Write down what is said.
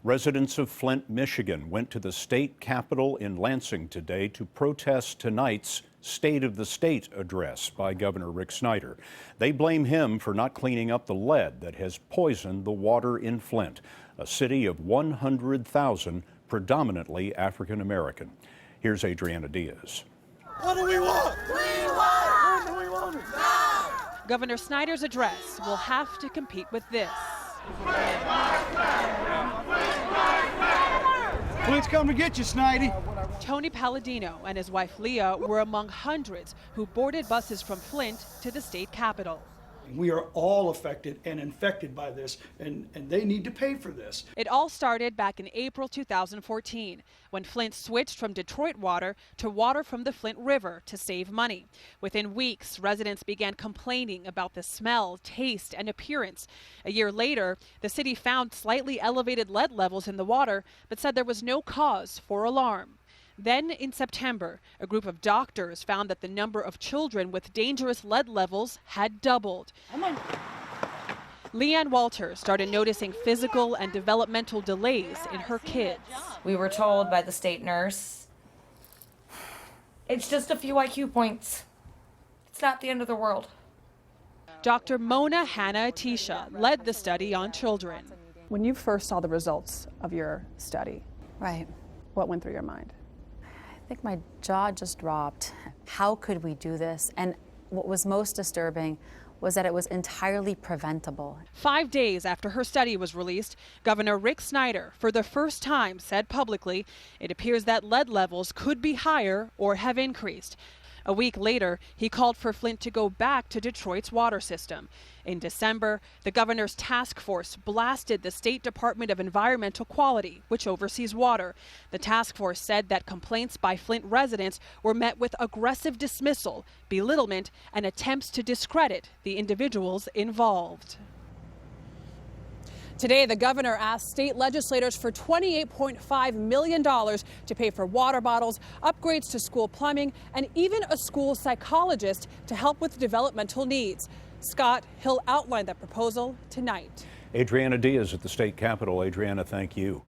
Residents of Flint, Michigan went to the state capitol in Lansing today to protest tonight's State of the State address by Governor Rick Snyder. They blame him for not cleaning up the lead that has poisoned the water in Flint, a city of 100,000 predominantly African American. Here's Adriana Diaz. What do we want? We want! When do we want it? Now! Governor Snyder's address will have to compete with this. Flint's come to get you, Snidey. Tony Palladino and his wife Leah were among hundreds who boarded buses from Flint to the state capitol. We are all affected and infected by this, and they need to pay for this. It all started back in April 2014, when Flint switched from Detroit water to water from the Flint River to save money. Within weeks, residents began complaining about the smell, taste, and appearance. A year later, the city found slightly elevated lead levels in the water, but said there was no cause for alarm. Then in September, a group of doctors found that the number of children with dangerous lead levels had doubled. Leanne Walter started noticing physical and developmental delays in her kids. We were told by the state nurse, it's just a few IQ points. It's not the end of the world. Dr. Mona Hanna-Atisha led the study on children. When you first saw the results of your study, right, what went through your mind? I think my jaw just dropped. How could we do this? And what was most disturbing was that it was entirely preventable. 5 days after her study was released, Governor Rick Snyder, for the first time, said publicly it appears that lead levels could be higher or have increased. A week later, he called for Flint to go back to Detroit's water system. In December, the governor's task force blasted the State Department of Environmental Quality, which oversees water. The task force said that complaints by Flint residents were met with aggressive dismissal, belittlement, and attempts to discredit the individuals involved. Today, the governor asked state legislators for $28.5 million to pay for water bottles, upgrades to school plumbing, and even a school psychologist to help with developmental needs. Scott, he'll outline that proposal tonight. Adriana Diaz at the state capitol. Adriana, thank you.